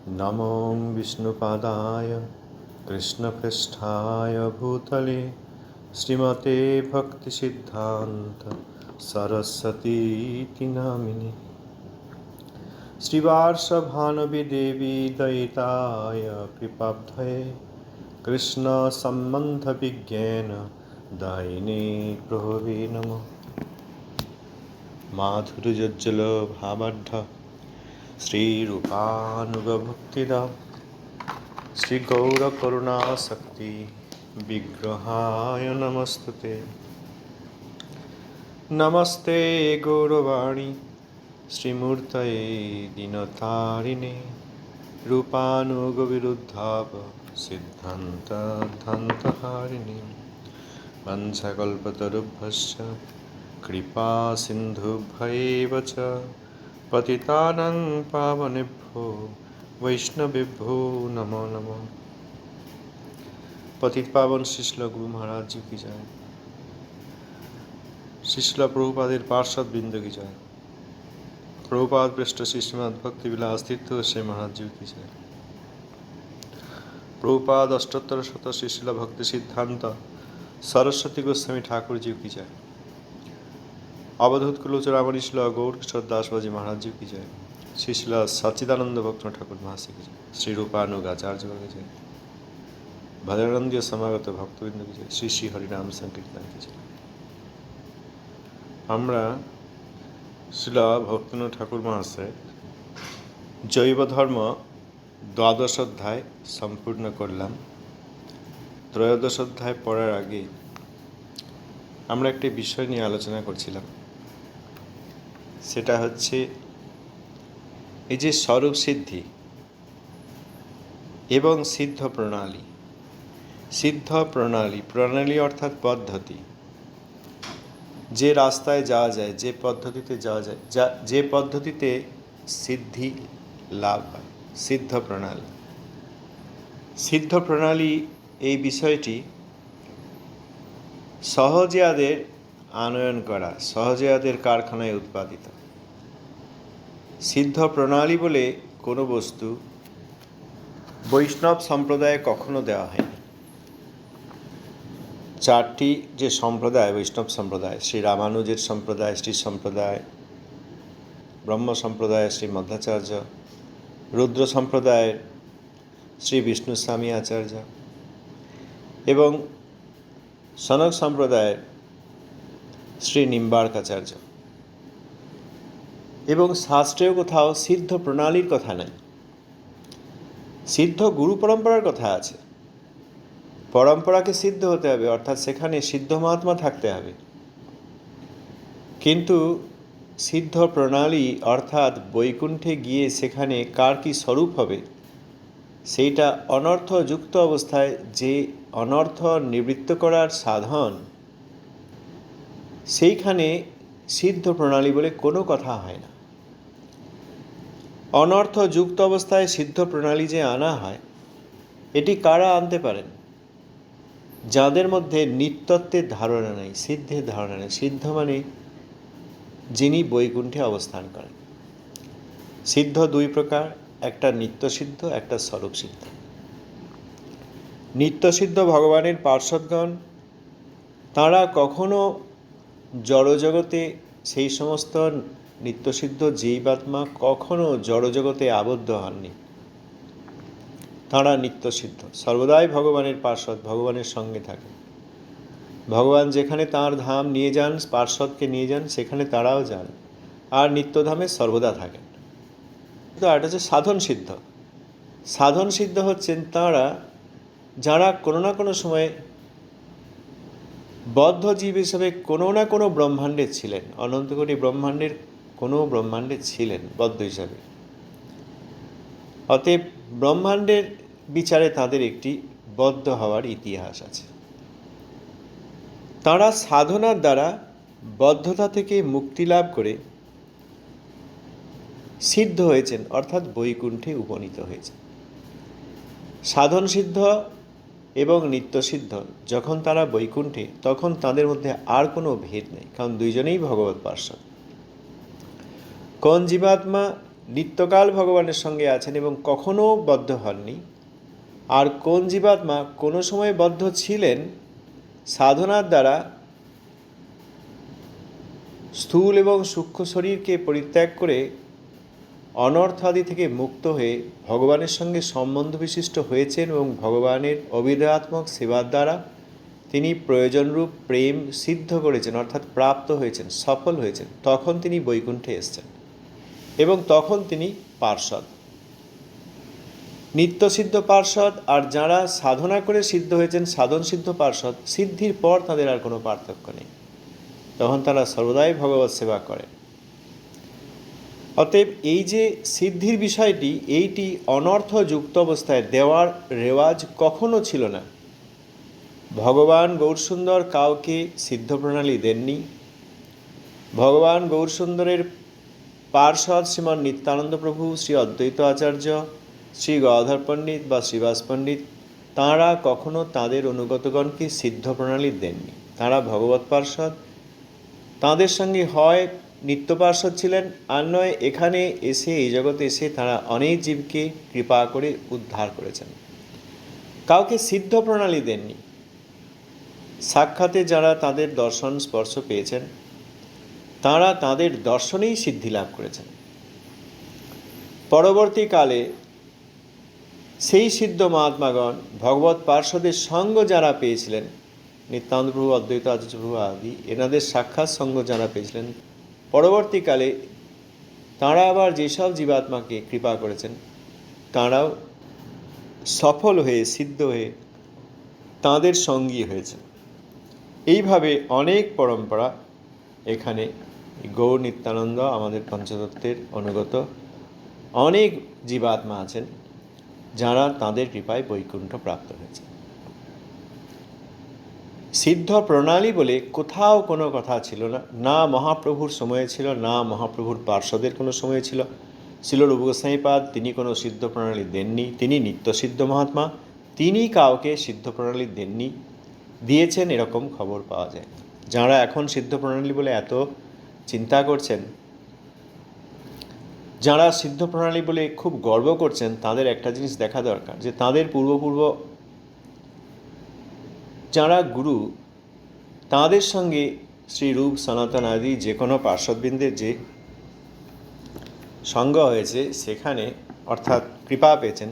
नमो विष्णुपादाय कृष्णपृष्ठाय भूतले श्रीमते भक्तिसिद्धान्त सरस्वतीति नामिने श्रीवार्षभानुविदेवी दयिताय कृपाब्धये कृष्णसम्बन्धविज्ञान दायिने प्रभवे नमः। माधुर्योज्ज्वल भावाढ्य श्रीरूपानुगभक्तिदा श्रीगौरकरुणाशक्ति विग्रहाय नमस्तुते। नमस्ते गौरवाणी श्रीमूर्तये दीनतारिणे रूपानुगविरुद्धाव सिद्धान्तहारिणे वंशकल्पतरुभ्यश्च कृपा सिन्धुभ्यैव च पतितानां पावनेभ्यो वैष्णवेभ्यो नमो नमः। पतित पावन शिष्ल गुरु महाराज जी की जय। शिष्ल प्रभुपादेर पार्षद बिंद की जय। प्रभुपाद पृष्ठ श्रीमद् भक्ति विलास तीर्थ श्री महाराज जी की जय। प्रभुपाद अष्टोत्तर शत शिष्ल भक्ति सिद्धांत सरस्वती गोस्वामी ठाकुर जी की जय। अवधूत कुलोचूड़ामणि श्री गौर किशोर दास बाजी महाराज जी की जय। श्री सच्चिदानंद भक्त ठाकुर महाशय की जय। श्री रूपानुगाचार्य की जय। भजनंदीय समागत भक्तबिंद की जय। श्री श्री हरिनाम संकीर्तन की जय। আমরা শ্রীল ভক্তিনাথ ঠাকুর মহাশয় জৈব ধর্ম দ্বাদশ অধ্যায় সম্পূর্ণ করলাম। ত্রয়োদশ অধ্যায় পড়ার আগে আমরা একটি বিষয় নিয়ে আলোচনা করছিলাম, সেটা হচ্ছে এই যে স্বরূপ সিদ্ধি এবং সিদ্ধ প্রণালী। সিদ্ধ প্রণালী অর্থাৎ পদ্ধতি, যে রাস্তায় যাওয়া যায়, যে পদ্ধতিতে যাওয়া যায়, যে পদ্ধতিতে সিদ্ধি লাভ হয়, সিদ্ধ প্রণালী। সিদ্ধ প্রণালী এই বিষয়টি সহজিয়াদের আনয়ন করা, সহজিয়াদের কারখানায় উৎপাদিত। সিদ্ধ প্রণালী বলে কোনো বস্তু বৈষ্ণব সম্প্রদায়ে কখনো দেওয়া হয়নি। চারটি যে সম্প্রদায়, বৈষ্ণব সম্প্রদায়, শ্রী রামানুজের সম্প্রদায়, শ্রী সম্প্রদায়, ব্রহ্ম সম্প্রদায় শ্রী মধ্বাচার্য, রুদ্র সম্প্রদায়ের শ্রী বিষ্ণুস্বামী আচার্য এবং সনক সম্প্রদায়ের শ্রী নিম্বার্কাচার্য। এবং শাস্ত্রেও কোথাও সিদ্ধ প্রণালীর কথা নাই। সিদ্ধ গুরু পরম্পরার কথা আছে। পরম্পরাকে সিদ্ধ হতে হবে, অর্থাৎ সেখানে সিদ্ধ মহাত্মা থাকতে হবে। কিন্তু সিদ্ধ প্রণালী অর্থাৎ বৈকুণ্ঠে গিয়ে সেখানে কার কি স্বরূপ হবে, সেইটা অনর্থযুক্ত অবস্থায় যে অনর্থ নিবৃত্ত করার সাধন, সেইখানে সিদ্ধ প্রণালী বলে কোনো কথা হয় না। অনর্থযুক্ত অবস্থায় সিদ্ধ প্রণালী যে আনা হয়, এটি কারা আনতে পারেন? যাদের মধ্যে নিত্যত্বের ধারণা নেই, সিদ্ধের ধারণা নেই। সিদ্ধ মানে যিনি বৈকুণ্ঠে অবস্থান করেন। সিদ্ধ দুই প্রকার, একটা নিত্যসিদ্ধ, একটা স্বরূপ সিদ্ধ। নিত্যসিদ্ধ ভগবানের পার্ষদগণ, তাঁরা কখনো জড়জগতে, সেই সমস্ত নিত্যসিদ্ধ জীবাত্মা কখনো জড়জগতে আবদ্ধ হননি। তাঁরা নিত্যসিদ্ধ, সর্বদাই ভগবানের পার্ষদ, ভগবানের সঙ্গে থাকেন। ভগবান যেখানে তাঁর ধাম নিয়ে যান, পার্ষদকে নিয়ে যান, সেখানে তারাও যান, আর নিত্যধামে সর্বদা থাকেন। তো এটা হচ্ছে সাধন সিদ্ধ। সাধন সিদ্ধ হচ্ছেন তাঁরা যারা কোনো না কোনো সময় বদ্ধ জীব হিসেবে কোনো না কোনো ব্রহ্মাণ্ডে ছিলেন, অনন্ত কোটি ব্রহ্মাণ্ডের কোনো ব্রহ্মাণ্ডে ছিলেন বদ্ধ হিসাবে। অতএব ব্রহ্মাণ্ডের বিচারে তাদের একটি বদ্ধ হওয়ার ইতিহাস আছে। তাঁরা সাধনার দ্বারা বদ্ধতা থেকে মুক্তি লাভ করে সিদ্ধ হয়েছেন, অর্থাৎ বৈকুণ্ঠে উপনীত হয়েছেন। সাধন সিদ্ধ এবং নিত্যসিদ্ধ যখন তারা বৈকুণ্ঠে, তখন তাদের মধ্যে আর কোনো ভেদ নেই, কারণ দুইজনেই ভগবৎ পার্ষদ। কোন জীবাত্মা নিত্যকাল ভগবানের সঙ্গে আছেন এবং কখনও বদ্ধ হননি, আর কোন জীবাত্মা কোনো সময় বদ্ধ ছিলেন, সাধনার দ্বারা স্থূল এবং সূক্ষ্ম শরীরকে পরিত্যাগ করে অনর্থাদি থেকে মুক্ত হয়ে ভগবানের সঙ্গে সম্বন্ধ বিশিষ্ট হয়েছেন এবং ভগবানের অবিদ্যাত্মক সেবার দ্বারা তিনি প্রয়োজনরূপ প্রেম সিদ্ধ করেছেন, অর্থাৎ প্রাপ্ত হয়েছেন, সফল হয়েছেন, তখন তিনি বৈকুণ্ঠে এসেছেন এবং তখন তিনি পার্ষদ, নিত্যসিদ্ধ পার্ষদ। আর যারা সাধনা করে সিদ্ধ হয়েছেন, সাধন সিদ্ধ পার্ষদ, সিদ্ধির পর তাদের আর কোনো পার্থক্য নেই, তখন তারা সর্বদাই ভগবৎ সেবা করেন। অতএব এই যে সিদ্ধির বিষয়টি, এইটি অনর্থযুক্ত অবস্থায় দেওয়ার রেওয়াজ কখনো ছিল না। ভগবান গৌরসুন্দর কাউকে সিদ্ধ প্রণালী দেননি। ভগবান গৌরসুন্দরের পার্ষদ শ্রীমান নিত্যানন্দ প্রভু, শ্রী অদ্বৈত আচার্য, শ্রী গদাধর পণ্ডিত বা শ্রীবাস পণ্ডিত, তাঁরা কখনো তাঁদের অনুগতগণকে সিদ্ধ প্রণালী দেননি। তাঁরা ভগবৎ পার্ষদ, তাঁদের সঙ্গে হয় নিত্য পার্ষদ ছিলেন, আর নয় এখানে এসে, এই জগতে এসে তাঁরা অনেক জীবকে কৃপা করে উদ্ধার করেছেন। কাউকে সিদ্ধ প্রণালী দেননি। সাক্ষাতে যারা তাঁদের দর্শন স্পর্শ পেয়েছেন, তাঁরা তাঁদের দর্শনেই সিদ্ধি লাভ করেছেন। পরবর্তীকালে সেই সিদ্ধ মহাত্মাগণ ভগবৎ পার্ষদের সঙ্গ যারা পেয়েছিলেন, নিত্যানন্দ প্রভু, অদ্বৈত আচার্য প্রভু আদি, এনাদের সাক্ষাৎ সঙ্গ যারা পেয়েছিলেন, পরবর্তীকালে তাঁরা আবার যেসব জীবাত্মাকে কৃপা করেছেন, তাঁরাও সফল হয়ে, সিদ্ধ হয়ে তাঁদের সঙ্গী হয়েছেন। এইভাবে অনেক পরম্পরা এখানে গৌর নিত্যানন্দ, আমাদের পঞ্চতত্ত্বের অনুগত অনেক জীবাত্মা আছেন, যারা তাঁদের কৃপায় বৈকুণ্ঠ প্রাপ্ত হয়েছে। সিদ্ধ প্রণালী বলে কোথাও কোনো কথা ছিল না, না মহাপ্রভুর সময়ে ছিল, না মহাপ্রভুর পার্শ্বদের কোনো সময়ে ছিল। ছিল রূপ গোস্বামীপাদ, তিনি কোনো সিদ্ধ প্রণালী দেননি। তিনি নিত্যসিদ্ধ মহাত্মা, তিনি কাউকে সিদ্ধ প্রণালী দেননি। দিয়েছেন এরকম খবর পাওয়া যায়। যারা এখন সিদ্ধ প্রণালী বলে এত চিন্তা করছেন, যারা সিদ্ধ প্রণালী বলে খুব গর্ব করছেন, তাদের একটা জিনিস দেখা দরকার, যে তাদের পূর্বপূর্ব যারা গুরু, তাঁদের সঙ্গে শ্রীরূপ সনাতন আদি যে কোনো পার্শ্বদবৃন্দের যে সঙ্গ হয়েছে, সেখানে অর্থাৎ কৃপা পেয়েছেন,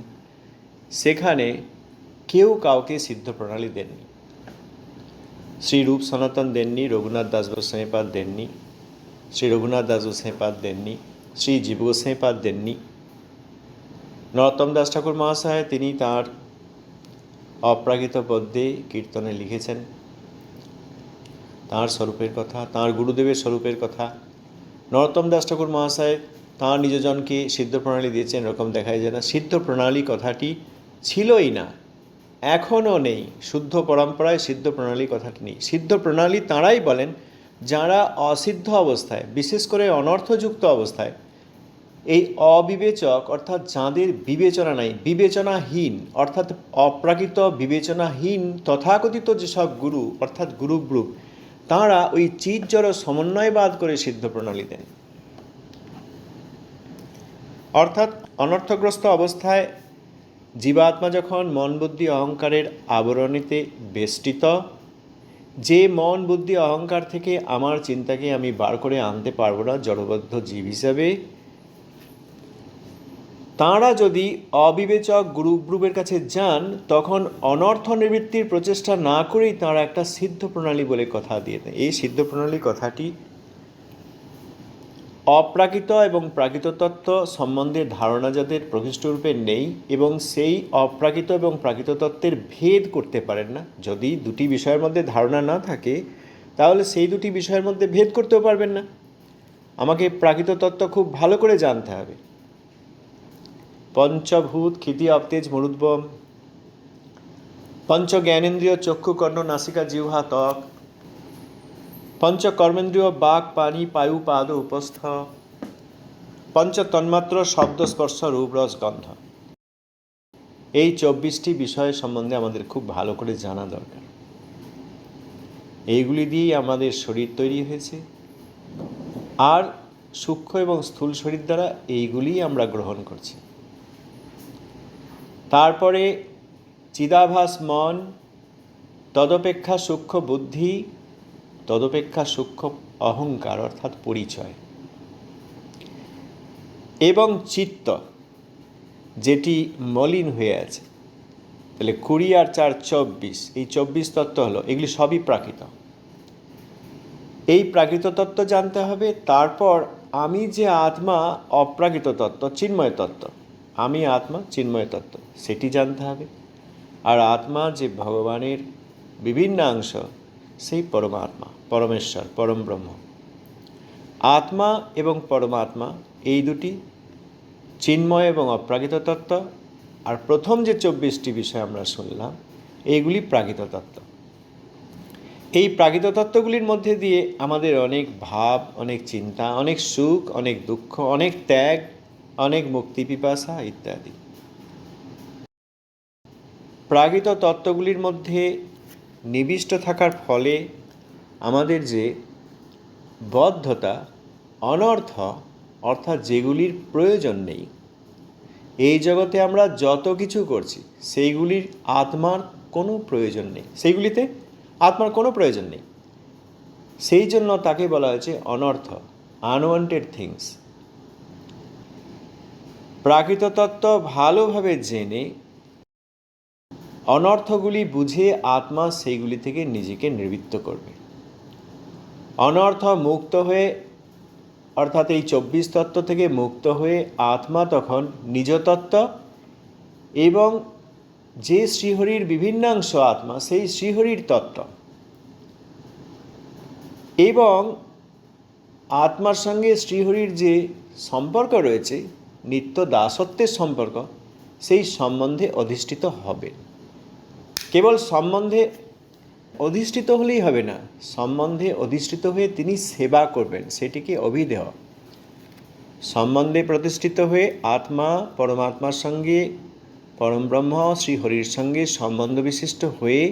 সেখানে কেউ কাউকে সিদ্ধ প্রণালী দেননি। শ্রীরূপ সনাতন দেননি, রঘুনাথ দাস গোস্বামীপাদ দেননি, শ্রী রঘুনাথ দাস গোস্বামীপাদ দেননি, শ্রী জীব গোস্বামীপাদ দেননি। নরোত্তম দাস ঠাকুর মহাশয়, তিনি তাঁর অপ্রাকৃত পদ্যে কীর্তনে লিখেছেন তাঁর স্বরূপের কথা, তাঁর গুরুদেবের স্বরূপের কথা। নরোত্তম দাস ঠাকুর মহাশয় তাঁর নিজজনকে সিদ্ধ প্রণালী দিয়েছেন, এরকম দেখায় যায় না। সিদ্ধ প্রণালী কথাটি ছিলই না, এখনও নেই। শুদ্ধ পরম্পরায় সিদ্ধ প্রণালী কথাটি নেই। সিদ্ধ প্রণালী তাঁরাই বলেন যারা অসিদ্ধ অবস্থায়, বিশেষ করে অনর্থযুক্ত অবস্থায়, এই অবিবেচক অর্থাৎ যাঁদের বিবেচনা নাই, বিবেচনাহীন অর্থাৎ অপ্রাকৃত বিবেচনাহীন তথাকথিত যেসব গুরু অর্থাৎ গুরুব্রুব, তাঁরা ওই চিৎ জড় সমন্বয়বাদ করে সিদ্ধ প্রণালী দেন। অর্থাৎ অনর্থগ্রস্ত অবস্থায় জীবাত্মা যখন মন বুদ্ধি অহংকারের আবরণীতে বেষ্টিত, যে মন বুদ্ধি অহংকার থেকে আমার চিন্তাকে আমি বার করে আনতে পারবো না জড়বদ্ধ জীব হিসাবে, তাঁরা যদি অবিবেচক গুরুব্রুবের কাছে যান, তখন অনর্থ নিবৃত্তির প্রচেষ্টা না করেই তাঁরা একটা সিদ্ধ প্রণালী বলে কথা দিয়ে দেন। এই সিদ্ধ প্রণালী কথাটি অপ্রাকৃত এবং প্রাকৃত তত্ত্ব সম্বন্ধে ধারণা যাদের প্রকৃষ্টরূপে নেই এবং সেই অপ্রাকৃত এবং প্রাকৃত তত্ত্বের ভেদ করতে পারেন না, যদি দুটি বিষয়ের মধ্যে ধারণা না থাকে, তাহলে সেই দুটি বিষয়ের মধ্যে ভেদ করতেও পারবেন না। আমাকে প্রাকৃত তত্ত্ব খুব ভালো করে জানতে হবে। পঞ্চভূত ক্ষিতি অবতেজ মরুদ্বম, পঞ্চ জ্ঞানেন্দ্রিয় চক্ষু কর্ণ নাসিকা জিহ্বা ত্বক, পঞ্চ কর্মেন্দ্রিয় বাক পানি পায়ু পাদ উপস্থ, পঞ্চ তন্মাত্র শব্দ স্পর্শ রূপ রস গন্ধ। এই 24টি বিষয় সম্বন্ধে আমাদের খুব ভালো করে জানা দরকার। এইগুলি দিয়েই আমাদের শরীর তৈরি হয়েছে। আর সূক্ষ্ম এবং স্থূল শরীর দ্বারা এইগুলিই আমরা গ্রহণ করছি। তারপরে চিদাভাস মন, তদপেক্ষা সূক্ষ্ম বুদ্ধি, তদপেক্ষা সূক্ষ্ম অহংকার অর্থাৎ পরিচয়, এবং চিত্ত যেটি মলিন হয়ে আছে। তাহলে 20 আর 4 24, এই 24 তত্ত্ব হলো, এগুলি সবই প্রাকৃত। এই প্রাকৃত তত্ত্ব জানতে হবে। তারপর আমি যে আত্মা, অপ্রাকৃত তত্ত্ব, চিন্ময় তত্ত্ব, আমি আত্মা চিন্ময় তত্ত্ব, সেটি জানতে হবে। আর আত্মা যে ভগবানের বিভিন্নাংশ, সেই পরমাত্মা, পরমেশ্বর, পরম ব্রহ্ম। আত্মা এবং পরমাত্মা এই দুটি চিন্ময় এবং অপ্রাকৃত তত্ত্ব। আর প্রথম যে 24টি বিষয় আমরা শুনলাম, এইগুলি প্রাকৃত তত্ত্ব। এই প্রাকৃত তত্ত্বগুলির মধ্যে দিয়ে আমাদের অনেক ভাব, অনেক চিন্তা, অনেক সুখ, অনেক দুঃখ, অনেক ত্যাগ, অনেক মুক্তি পিপাসা ইত্যাদি। প্রাকৃত তত্ত্বগুলির মধ্যে নিবিষ্ট থাকার ফলে আমাদের যে বদ্ধতা, অনর্থ অর্থাৎ যেগুলির প্রয়োজন নেই, এই জগতে আমরা যত কিছু করছি সেইগুলির আত্মার কোনো প্রয়োজন নেই, সেইগুলিতে আত্মার কোনো প্রয়োজন নেই। সেই জন্য তাকে বলা হয়েছে অনর্থ, আনওয়ান্টেড থিংস। প্রাকৃত তত্ত্ব ভালোভাবে জেনে অনর্থগুলি বুঝে আত্মা সেইগুলি থেকে নিজেকে নিবৃত্ত করবে। অনর্থ মুক্ত হয়ে, অর্থাৎ এই 24 তত্ত্ব থেকে মুক্ত হয়ে আত্মা তখন নিজ তত্ত্ব এবং যে শ্রীহরির বিভিন্নাংশ আত্মা, সেই শ্রীহরির তত্ত্ব এবং আত্মার সঙ্গে শ্রীহরির যে সম্পর্ক রয়েছে, নিত্য দাসত্বের সম্পর্ক, সেই সম্বন্ধে অধিষ্ঠিত হবে। কেবল সম্বন্ধে অধিষ্ঠিত হলেই হবে না, সম্বন্ধে অধিষ্ঠিত হয়ে তিনি সেবা করবেন, সেটিকে অভিধেয়। সম্বন্ধে প্রতিষ্ঠিত হয়ে আত্মা পরমাত্মার সঙ্গে, পরমব্রহ্ম শ্রীহরির সঙ্গে সম্বন্ধ বিশিষ্ট হয়ে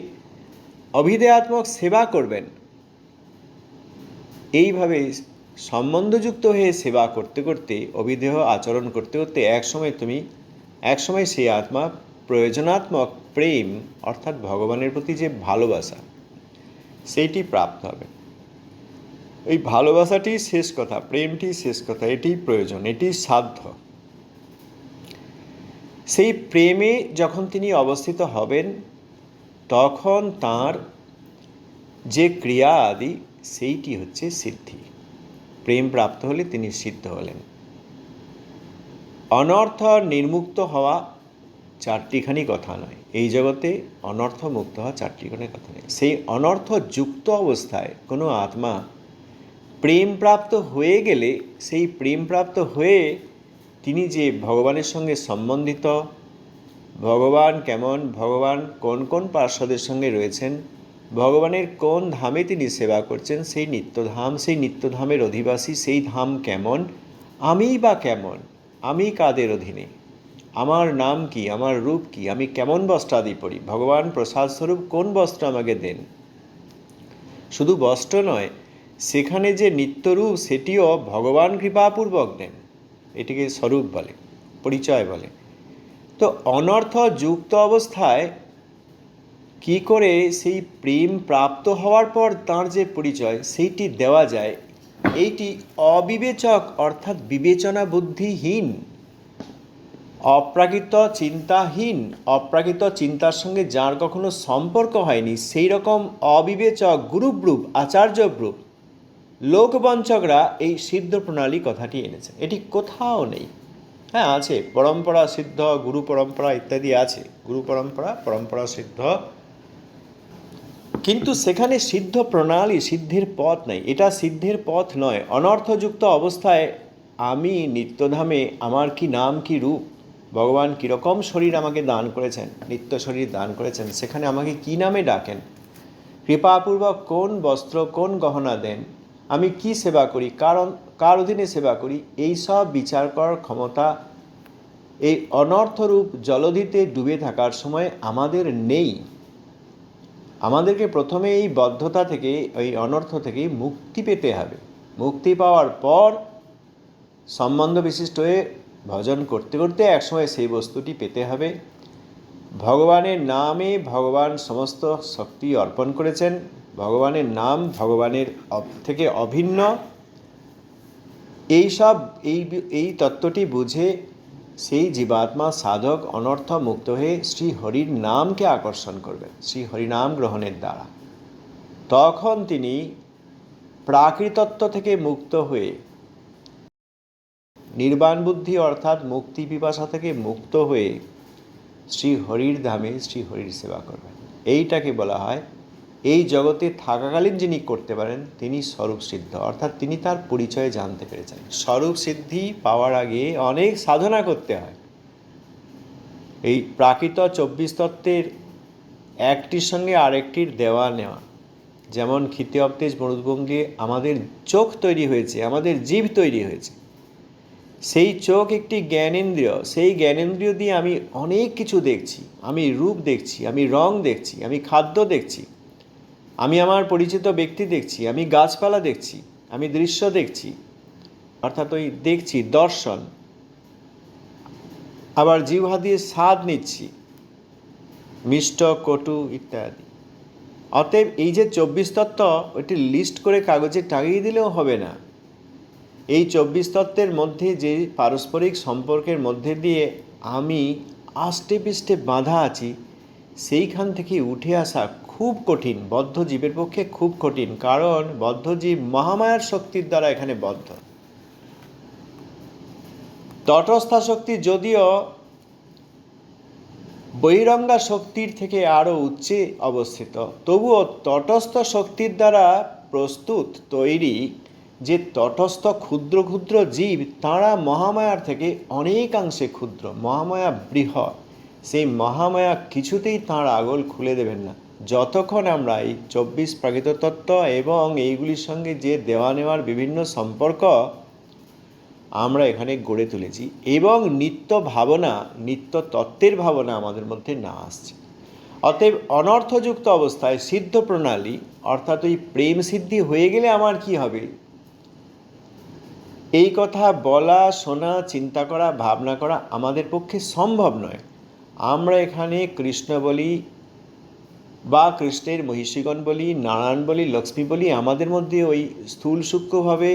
অভিধেয়াত্মক সেবা করবেন। এইভাবে সম্বন্ধযুক্ত হয়ে সেবা করতে করতে, অভিধেয় আচরণ করতে করতে একসময় সেই আত্মা প্রয়োজনাত্মক প্রেম অর্থাৎ ভগবানের প্রতি যে ভালোবাসা, সেইটি প্রাপ্ত হবে। এই ভালোবাসাটি শেষ কথা, প্রেমটি শেষ কথা, এটি প্রয়োজন, এটি সাধ্য। সেই প্রেমে যখন তিনি অবস্থিত হবেন, তখন তার যে ক্রিয়া আদি, সেইটি হচ্ছে সিদ্ধি। প্রেম প্রাপ্ত হলে তিনি সিদ্ধ হলেন। অনর্থ নির্মুক্ত হওয়া চারটিখানি কথা নয়, এই জগতে অনর্থ মুক্ত হওয়া চারটিখানি কথা নয়। সেই অনর্থ যুক্ত অবস্থায় কোনো আত্মা প্রেম প্রাপ্ত হয়ে গেলে, সেই প্রেম প্রাপ্ত হয়ে তিনি যে ভগবানের সঙ্গে সম্বন্ধিত, ভগবান কেমন, ভগবান কোন কোন পার্শ্বদের সঙ্গে রয়েছেন, ভগবানের কোন ধামে তিনি সেবা করছেন, সেই নিত্যধাম, সেই নিত্যধামের অধিবাসী, সেই ধাম কেমন, আমিই বা কেমন, আমি কাদের অধীনে, আমার নাম কি, আমার রূপ কি, আমি কেমন বস্ত্র আদি পরি, ভগবান প্রসাদ স্বরূপ কোন বস্ত্র আমাকে দেন। শুধু বস্ত্র নয়, সেখানে যে নিত্যরূপ সেটিও ভগবান কৃপাপূর্বক দেন, এটিকে স্বরূপ বলে, পরিচয় বলে। তো অনর্থ যুক্ত অবস্থায় কি করে সেই প্রেম প্রাপ্ত হওয়ার পর তার যে পরিচয় সেইটি দেওয়া যায়, এইটি অবিবেচক অর্থাৎ বিবেচনা বুদ্ধিহীন, অপ্রাকৃত চিন্তাহীন, অপ্রাকৃত চিন্তার সঙ্গে যার কখনো সম্পর্ক হয়নি, সেই রকম অবিবেচক গুরুব্রূপ, আচার্যব্রূপ লোকবঞ্চকরা এই সিদ্ধ প্রণালী কথাটি এনেছে। এটি কোথাও নেই। হ্যাঁ, আছে পরম্পরা সিদ্ধ, গুরু পরম্পরা ইত্যাদি আছে, গুরু পরম্পরা, পরম্পরা সিদ্ধ, কিন্তু সেখানে সিদ্ধ প্রণালী, সিদ্ধের পথ নাই। এটা সিদ্ধের পথ নয়। অনর্থযুক্ত অবস্থায় আমি নিত্যধামে, আমার কি নাম কি রূপ, ভগবান কীরকম শরীর আমাকে দান করেছেন, নিত্য শরীর দান করেছেন, সেখানে আমাকে কি নামে ডাকেন, কৃপাপূর্বক কোন বস্ত্র কোন গহনা দেন, আমি কি সেবা করি, কার অধীনে সেবা করি, এই সব বিচার করার ক্ষমতা এই অনর্থরূপ জলধিতে ডুবে থাকার সময় আমাদের নেই। আমাদেরকে প্রথমে এই বদ্ধতা থেকে, এই অনর্থ থেকে মুক্তি পেতে হবে। মুক্তি পাওয়ার পর সম্বন্ধ বিশিষ্ট হয়ে ভজন করতে করতে একসময় সেই বস্তুটি পেতে হবে। ভগবানের নামে ভগবান সমস্ত শক্তি অর্পণ করেছেন। ভগবানের নাম ভগবানের থেকে অভিন্ন। এই তত্ত্বটি বুঝে সেই জীবাত্মা সাধক অনর্থ মুক্ত হয়ে শ্রী হরির নামকে আকর্ষণ করবেন শ্রী হরিনাম গ্রহণের দ্বারা। তখন তিনি প্রাকৃতত্ব থেকে মুক্ত হয়ে নির্বাণ বুদ্ধি অর্থাৎ মুক্তি পিপাসা থেকে মুক্ত হয়ে শ্রী হরির ধামে শ্রী হরির সেবা করবেন। এইটাকে বলা হয়, এই জগতে থাকাকালীন যিনি করতে পারেন তিনি স্বরূপ সিদ্ধ, অর্থাৎ তিনি তার পরিচয় জানতে পেরেছেন। স্বরূপ সিদ্ধি পাওয়ার আগে অনেক সাধনা করতে হয়। এই প্রাকৃত 24 তত্ত্বের একটির সঙ্গে আরেকটির দেওয়া নেওয়া, যেমন ক্ষিতে অবতেজ মরুদ্গম দিয়ে আমাদের চোখ তৈরি হয়েছে, আমাদের জীব তৈরি হয়েছে। সেই চোখ একটি জ্ঞানেন্দ্রিয়, সেই জ্ঞানেন্দ্রিয় দিয়ে আমি অনেক কিছু দেখছি। আমি রূপ দেখছি, আমি রং দেখছি, আমি খাদ্য দেখছি, আমি আমার পরিচিত ব্যক্তি দেখছি, আমি গাছপালা দেখছি, আমি দৃশ্য দেখছি, অর্থাৎ ওই দেখছি দর্শন। আবার জিহ্বা দিয়ে স্বাদ নিচ্ছি, মিষ্ট কটু ইত্যাদি। অতএব এই যে 24 তত্ত্ব, ওইটি লিস্ট করে কাগজে টাঙিয়ে দিলেও হবে না। এই 24 তত্ত্বের মধ্যে যে পারস্পরিক সম্পর্কের মধ্যে দিয়ে আমি আষ্টে পৃষ্ঠে বাঁধা আছি, সেইখান থেকে উঠে আসা খুব কঠিন, বদ্ধ জীবের পক্ষে খুব কঠিন। কারণ বদ্ধ জীব মহামায়ার শক্তির দ্বারা এখানে বদ্ধ। তটস্থা শক্তি যদিও বহিরঙ্গা শক্তির থেকে আরও উচ্চে অবস্থিত, তবুও তটস্থ শক্তির দ্বারা প্রস্তুত তৈরি যে তটস্থ ক্ষুদ্র ক্ষুদ্র জীব, তাঁরা মহামায়ার থেকে অনেকাংশে ক্ষুদ্র। মহামায়া বৃহৎ, সেই মহামায়া কিছুতেই তাঁর আগল খুলে দেবেন না যতক্ষণ আমরা এই 24 প্রাকৃত তত্ত্ব এবং এইগুলির সঙ্গে যে দেওয়া নেওয়ার বিভিন্ন সম্পর্ক আমরা এখানে গড়ে তুলেছি এবং নিত্য ভাবনা, নিত্য তত্ত্বের ভাবনা আমাদের মধ্যে না আসছে। অতএব অনর্থযুক্ত অবস্থায় সিদ্ধ প্রণালী, অর্থাৎ ওই প্রেম সিদ্ধি হয়ে গেলে আমার কি হবে, এই কথা বলা, শোনা, চিন্তা করা, ভাবনা করা আমাদের পক্ষে সম্ভব নয়। আমরা এখানে কৃষ্ণ বলি বা কৃষ্ণের মহিষীগণ বলি, নারায়ণ বলি, লক্ষ্মী বলি, আমাদের মধ্যে ওই স্থূল সূক্ষ্মভাবে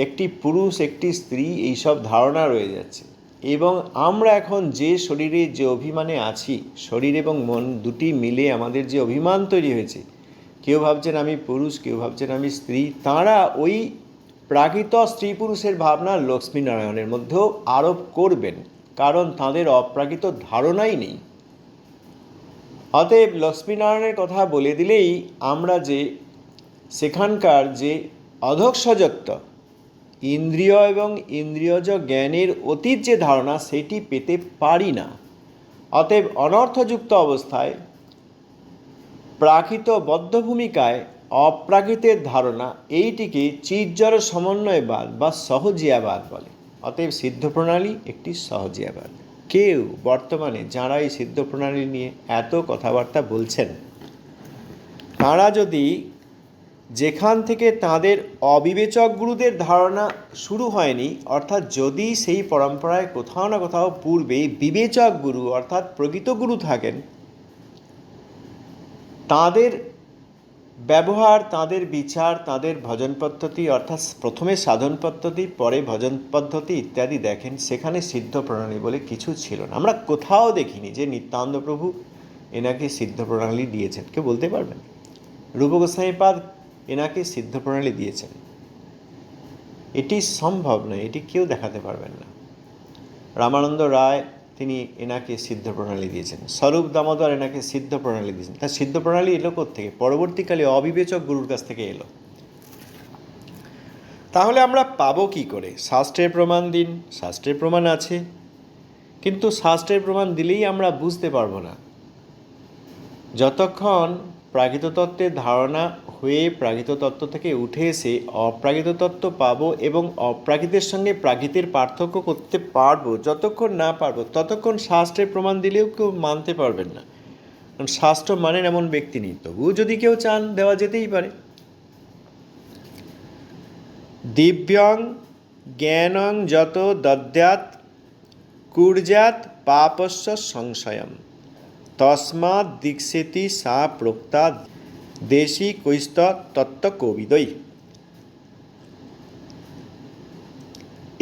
একটি পুরুষ একটি স্ত্রী এইসব ধারণা রয়ে যাচ্ছে। এবং আমরা এখন যে শরীরে যে অভিমানে আছি, শরীর এবং মন দুটি মিলে আমাদের যে অভিমান তৈরি হয়েছে, কেউ ভাবছেন আমি পুরুষ, কেউ ভাবছেন আমি স্ত্রী, তাঁরা ওই প্রাকৃত স্ত্রী পুরুষের ভাবনা লক্ষ্মীনারায়ণের মধ্যেও আরোপ করবেন, কারণ তাঁদের অপ্রাকৃত ধারণাই নেই। অতএব লক্ষ্মীনারায়ণের কথা বলে দিলেই আমরা যে সেখানকার যে অধঃসযত্ব, ইন্দ্রিয় এবং ইন্দ্রিয়জ জ্ঞানের অতীত যে ধারণা, সেটি পেতে পারি না। অতএব অনর্থযুক্ত অবস্থায় প্রাকৃত বদ্ধ ভূমিকায় অপ্রাকৃতের ধারণা, এইটিকে চিৎজড় সমন্বয়বাদ বা সহজিয়াবাদ বলে। অতএব সিদ্ধ প্রণালী একটি সহজিয়াবাদ। কেউ বর্তমানে যারা এই সিদ্ধ প্রণালী নিয়ে এত কথাবার্তা বলছেন, তাঁরা যদি যেখান থেকে তাদের অবিবেচক গুরুদের ধারণা শুরু হয়নি, অর্থাৎ যদি সেই পরম্পরায় কোথাও না কোথাও পূর্বে বিবেচক গুরু অর্থাৎ প্রকৃত গুরু থাকেন, তাদের ব্যবহার, তাদের বিচার, তাদের ভজন পদ্ধতি, অর্থাৎ প্রথমে সাধন পদ্ধতি, পরে ভজন পদ্ধতি ইত্যাদি দেখেন, সেখানে সিদ্ধ প্রণালী বলে কিছু ছিল না। আমরা কোথাও দেখিনি যে নিত্যানন্দ প্রভু এনাকে সিদ্ধ প্রণালী দিয়েছেন। কেউ বলতে পারবেন? রূপ গোস্বামীপাদ এনাকে সিদ্ধ প্রণালী দিয়েছেন, এটি সম্ভব নয়, এটি কেউ দেখাতে পারবেন না। রামানন্দ রায় তিনি এনাকে সিদ্ধ প্রণালী দিয়েছেন, স্বরূপ দামোদর এনাকে সিদ্ধ প্রণালী দিয়েছেন। তার সিদ্ধ প্রণালী এলো কোত্থেকে? পরবর্তীকালে অবিবেচক গুরুর কাছ থেকে এলো। তাহলে আমরা পাবো কি করে? শাস্ত্রের প্রমাণ দিন। শাস্ত্রের প্রমাণ আছে, কিন্তু শাস্ত্রের প্রমাণ দিলেই আমরা বুঝতে পারবো না। যতক্ষণ প্রাকৃত তত্ত্বের ধারণা হয়ে প্রাকৃত তত্ত্ব থেকে উঠে এসে অপ্রাকৃত তত্ত্ব পাবো এবং অপ্রাকৃতের সঙ্গে প্রাকৃতের পার্থক্য করতে পারবো, যতক্ষণ না পারবো ততক্ষণ শাস্ত্রের প্রমাণ দিলেও কেউ মানতে পারবেন না। কারণ শাস্ত্র মানেন এমন ব্যক্তি নেই। তবুও যদি কেউ চান, দেওয়া যেতেই পারে। দিব্যাং জ্ঞানং যত দদ্যাৎ কুর্যাৎ পাপস্য সংশয়ম তস্মাৎ দীক্ষেতি সা প্রোক্তা দেশি কৈস্ত তত্ত্বকবিদৈ।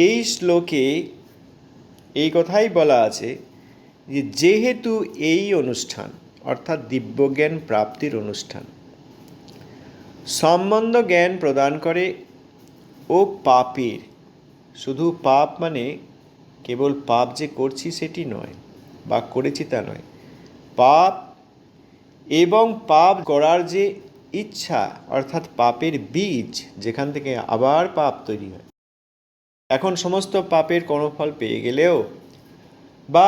এই শ্লোকে এই কথাই বলা আছে যে যেহেতু এই অনুষ্ঠান অর্থাৎ দিব্যজ্ঞান প্রাপ্তির অনুষ্ঠান সম্বন্ধ জ্ঞান প্রদান করে ও পাপের, শুধু পাপ মানে কেবল পাপ যে করছি সেটি নয় বা করেছি তা নয়, পাপ এবং পাপ করার যে ইচ্ছা অর্থাৎ পাপের বীজ যেখান থেকে আবার পাপ তৈরি হয়। এখন সমস্ত পাপের কর্মফল পেয়ে গেলেও বা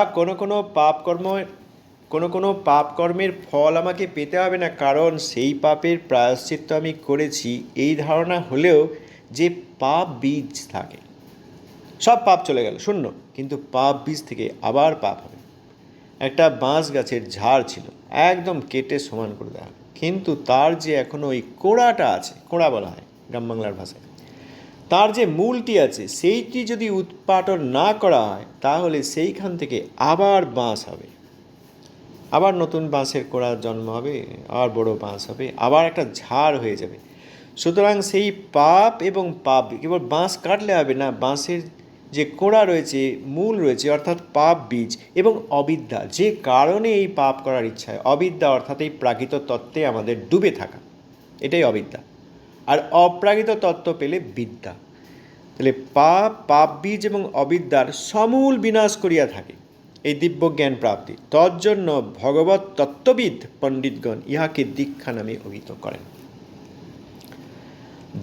কোনো পাপ কর্মের ফল আমাকে পেতে হবে না, কারণ সেই পাপের প্রায়শ্চিত্ত আমি করেছি, এই ধারণা হলেও যে পাপ বীজ থাকে, সব পাপ চলে গেল শূন্য, কিন্তু পাপ বীজ থেকে আবার পাপ হবে। একটা বাঁশ গাছের ঝাড় ছিল, একদম কেটে সমান করে দেওয়া হবে, কিন্তু তার যে এখনও ওই কোড়াটা আছে, কোড়া বলা হয় গ্রাম বাংলার ভাষায়, তার যে মূলটি আছে সেইটি যদি উৎপাটন না করা হয় তাহলে সেইখান থেকে আবার বাঁশ হবে, আবার নতুন বাঁশের কোড়া জন্ম হবে, আবার বড় বাঁশ হবে, আবার একটা ঝাড় হয়ে যাবে। সুতরাং সেই পাপ এবং পাপ কেবল বাঁশ কাটলে হবে না, বাঁশের যে কোড়া রয়েছে, মূল রয়েছে অর্থাৎ পাপ বীজ এবং অবিদ্যা, যে কারণে এই পাপ করার ইচ্ছা হয়, অবিদ্যা অর্থাৎ এই প্রাকৃত তত্ত্বে আমাদের ডুবে থাকা, এটাই অবিদ্যা। আর অপ্রাকৃত তত্ত্ব পেলে বিদ্যা। তাহলে পাপ বীজ এবং অবিদ্যার সমূল বিনাশ করিয়া থাকে এই দিব্যজ্ঞান প্রাপ্তি। তজ্জন্য ভগবত তত্ত্ববিদ পণ্ডিতগণ ইহাকে দীক্ষা নামে অভিহিত করেন।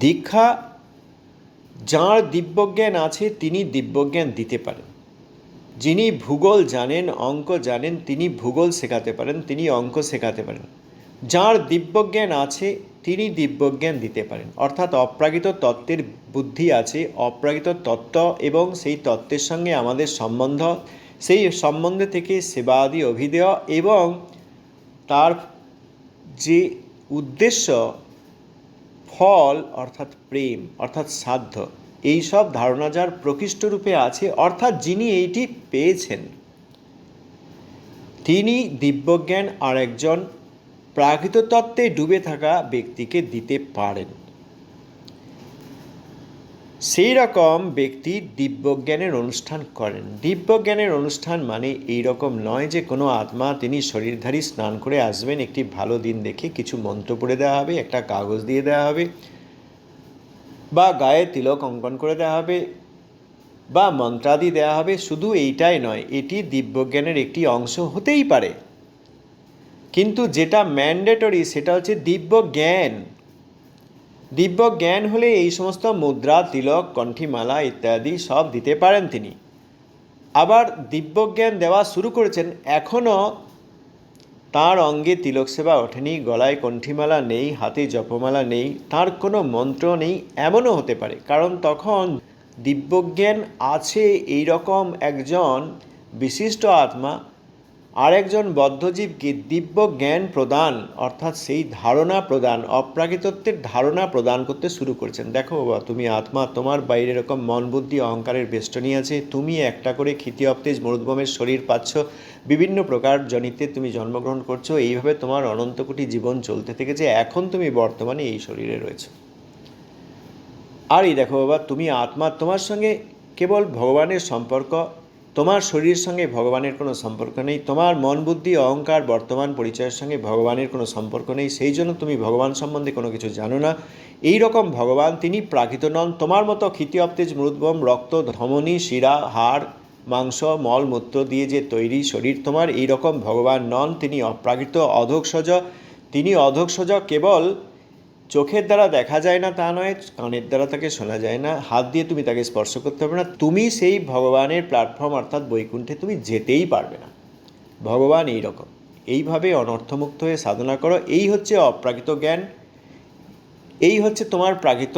দীক্ষা, যাঁর দিব্যজ্ঞান আছে তিনি দিব্যজ্ঞান দিতে পারেন। যিনি ভূগোল জানেন, অঙ্ক জানেন, তিনি ভূগোল শেখাতে পারেন, তিনি অঙ্ক শেখাতে পারেন। যাঁর দিব্যজ্ঞান আছে তিনি দিব্যজ্ঞান দিতে পারেন, অর্থাৎ অপ্রাকৃত তত্ত্বের বুদ্ধি আছে, অপ্রাকৃত তত্ত্ব এবং সেই তত্ত্বের সঙ্গে আমাদের সম্বন্ধ, সেই সম্বন্ধে থেকে সেবাদি অভিধেয় এবং তার যে উদ্দেশ্য ফল অর্থাৎ প্রেম অর্থাৎ সাধ্য, এইসব ধারণা যার প্রকৃষ্ট রূপে আছে, অর্থাৎ যিনি এইটি পেয়েছেন, তিনি দিব্যজ্ঞান আর একজন প্রাকৃত তত্ত্বে ডুবে থাকা ব্যক্তিকে দিতে পারেন। সেই রকম ব্যক্তি দিব্যজ্ঞানের অনুষ্ঠান করেন। দিব্যজ্ঞানের অনুষ্ঠান মানে এই রকম নয় যে কোনো আত্মা তিনি শরীরধারী স্নান করে আসবেন, একটি ভালো দিন দেখে কিছু মন্ত্র পড়ে দেওয়া হবে, একটা কাগজ দিয়ে দেওয়া হবে, বা গায়ে তিলক অঙ্কন করে দেওয়া হবে, বা মন্ত্রাদি দেওয়া হবে, শুধু এইটাই নয়, এটি দিব্যজ্ঞানের একটি অংশ হতেই পারে, কিন্তু যেটা ম্যান্ডেটরি সেটা হচ্ছে দিব্যজ্ঞান। দিব্যজ্ঞান হলে এই সমস্ত মুদ্রা, তিলক, কণ্ঠীমালা ইত্যাদি সব দিতে পারেন তিনি। আবার দিব্যজ্ঞান দেওয়া শুরু করেছেন, এখনও তার অঙ্গে তিলক সেবা ওঠেনি, গলায় কণ্ঠীমালা নেই, হাতে জপমালা নেই, তার কোনো মন্ত্র নেই, এমনও হতে পারে, কারণ তখন দিব্যজ্ঞান আছে এই রকম একজন বিশিষ্ট আত্মা আর একজন বদ্ধজীবকে দিব্য জ্ঞান প্রদান অর্থাৎ সেই ধারণা প্রদান, অপ্রাকৃতত্বের ধারণা প্রদান করতে শুরু করেছেন। দেখো বাবা, তুমি আত্মা, তোমার বাইরে এরকম মন বুদ্ধি অহংকারের বেষ্টনী আছে, তুমি একটা করে ক্ষিতি অপ্তেজ মরুদ্গমের শরীর পাচ্ছ, বিভিন্ন প্রকার জনিতে তুমি জন্মগ্রহণ করছো, এইভাবে তোমার অনন্ত কোটি জীবন চলতে থেকেছে, এখন তুমি বর্তমানে এই শরীরে রয়েছো। আর এই দেখো বাবা, তুমি আত্মা, তোমার সঙ্গে কেবল ভগবানের সম্পর্ক, তোমার শরীরের সঙ্গে ভগবানের কোনো সম্পর্ক নেই, তোমার মন বুদ্ধি অহংকার বর্তমান পরিচয়ের সঙ্গে ভগবানের কোনো সম্পর্ক নেই, সেই জন্য তুমি ভগবান সম্বন্ধে কোনো কিছু জানো না। এই রকম ভগবান তিনি প্রাকৃত নন, তোমার মতো ক্ষিতি অপ্তেজ মরুদ্গম রক্ত ধমনী শিরা হাড় মাংস মল মূত্র দিয়ে যে তৈরি শরীর তোমার, এই রকম ভগবান নন, তিনি অপ্রাকৃত অধোক্ষজ। তিনি অধোক্ষজ কেবল চোখের দ্বারা দেখা যায় না তা নয়, কানের দ্বারা তাকে শোনা যায় না, হাত দিয়ে তুমি তাকে স্পর্শ করতে পারবে না, তুমি সেই ভগবানের প্ল্যাটফর্ম অর্থাৎ বৈকুণ্ঠে তুমি যেতেই পারবে না। ভগবান এই রকম, এইভাবে অনর্থমুক্ত হয়ে সাধনা করো, এই হচ্ছে অপ্রাকৃত জ্ঞান, এই হচ্ছে তোমার প্রাকৃত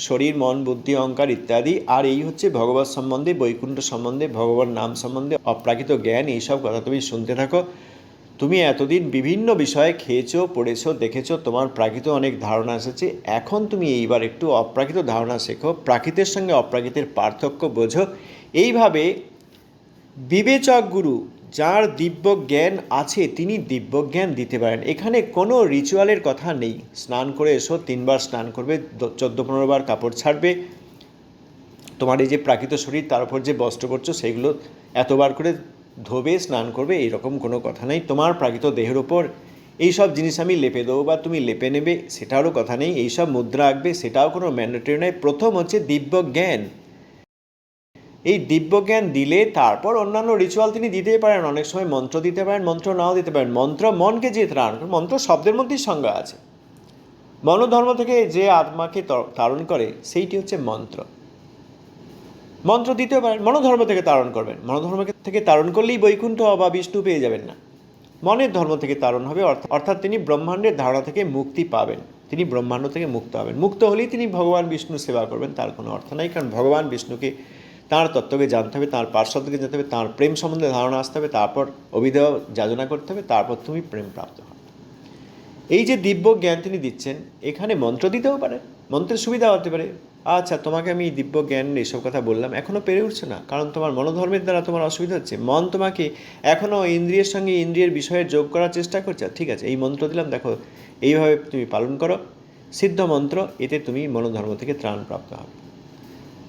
শরীর মন বুদ্ধি অহংকার ইত্যাদি, আর এই হচ্ছে ভগবত সম্বন্ধে, বৈকুণ্ঠ সম্বন্ধে, ভগবান নাম সম্বন্ধে অপ্রাকৃত জ্ঞান। এইসব কথা তুমি শুনতে থাকো, তুমি এতদিন বিভিন্ন বিষয়ে খেয়েছো, পড়েছো, দেখেছো, তোমার প্রাকৃত অনেক ধারণা এসেছে। এখন তুমি এইবার একটু অপ্রাকৃত ধারণা শেখো, প্রাকৃতের সঙ্গে অপ্রাকৃতের পার্থক্য বোঝো। এইভাবে বিবেচক গুরু, যার দিব্য জ্ঞান আছে, তিনি দিব্য জ্ঞান দিতে পারেন। এখানে কোনো রিচুয়ালের কথা নেই। স্নান করে এসো, 3বার স্নান করবে, 14-15 বার কাপড় ছাড়বে, তোমার এই যে প্রাকৃত শরীর তার উপর যে বস্ত্র পরছো সেগুলো এতবার করে ধোবে, স্নান করবে, এইরকম কোনো কথা নেই। তোমার প্রাকৃত দেহের ওপর এইসব জিনিস আমি লেপে দেবো বা তুমি লেপে নেবে সেটারও কথা নেই। এইসব মুদ্রা আঁকবে সেটাও কোনো ম্যান্ডেটরি নয়। প্রথম হচ্ছে দিব্য জ্ঞান। এই দিব্য জ্ঞান দিলে তারপর অন্যান্য রিচুয়াল তিনি দিতেই পারেন। অনেক সময় মন্ত্র দিতে পারেন, মন্ত্র নাও দিতে পারেন। মন্ত্র মনকে যে ত্রাণ করে, মন্ত্র শব্দের মধ্যেই সংজ্ঞা আছে। মনোধর্ম থেকে যে আত্মাকে তাড়ন করে সেইটি হচ্ছে মন্ত্র। মন্ত্র দিতেও পারেন, মনোধর্ম থেকে তাড়ন করবেন। মনোধর্ম থেকে তাড়ন করলেই বৈকুণ্ঠ বা বিষ্ণু পেয়ে যাবেন না, মনের ধর্ম থেকে তাড়ন হবে। অর্থাৎ তিনি ব্রহ্মাণ্ডের ধারণা থেকে মুক্তি পাবেন, তিনি ব্রহ্মাণ্ড থেকে মুক্ত হবেন। মুক্ত হলেই তিনি ভগবান বিষ্ণু সেবা করবেন, তার কোনো অর্থ নাই। কারণ ভগবান বিষ্ণুকে, তাঁর তত্ত্বকে জানতে হবে, তাঁর পার্শ্বদকে জানতে হবে, তাঁর প্রেম সম্বন্ধে ধারণা আসতে হবে, তারপর অভিধেয় যাচনা করতে হবে, তারপর তুমি প্রেম প্রাপ্ত হবে। এই যে দিব্য জ্ঞান তিনি দিচ্ছেন, এখানে মন্ত্র দিতেও পারে, মন্ত্রের সুবিধা হতে পারে। আচ্ছা, তোমাকে আমি দিব্য জ্ঞান এইসব কথা বললাম, এখনও পেরে উঠছে না, কারণ তোমার মনোধর্মের দ্বারা তোমার অসুবিধা হচ্ছে। মন তোমাকে এখনও ইন্দ্রিয়ের সঙ্গে ইন্দ্রিয়ের বিষয়ে যোগ করার চেষ্টা করছে। ঠিক আছে, এই মন্ত্র দিলাম, দেখো এইভাবে তুমি পালন করো, সিদ্ধ মন্ত্র, এতে তুমি মনোধর্ম থেকে ত্রাণ প্রাপ্ত হবে।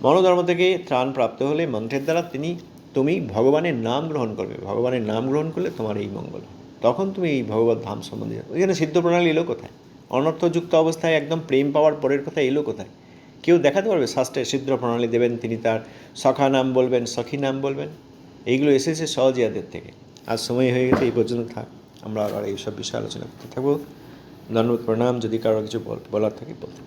মনোধর্ম থেকে ত্রাণ প্রাপ্ত হলে মন্ত্রের দ্বারা তুমি ভগবানের নাম গ্রহণ করবে। ভগবানের নাম গ্রহণ করলে তোমার এই মঙ্গল, তখন তুমি এই ভগবত ধাম সম্বন্ধে জানো। ওইখানে সিদ্ধ প্রণালী এলো কোথায়? অনর্থযুক্ত অবস্থায় একদম প্রেম পাওয়ার পরের কথা এলো কোথায়? কেউ দেখাতে পারবে? শাস্ত্রে সিদ্ধ প্রণালী দেবেন, তিনি তার সখা নাম বলবেন, সখী নাম বলবেন, এইগুলো এসেছে সহজিয়াদের থেকে। আজ সময় হয়ে গেছে, এই পর্যন্ত থাক। আমরা আর এইসব বিষয়ে আলোচনা করতে থাকবো। ধন্যবাদ, প্রণাম। যদি কারো কিছু বলার থাকে বলতে।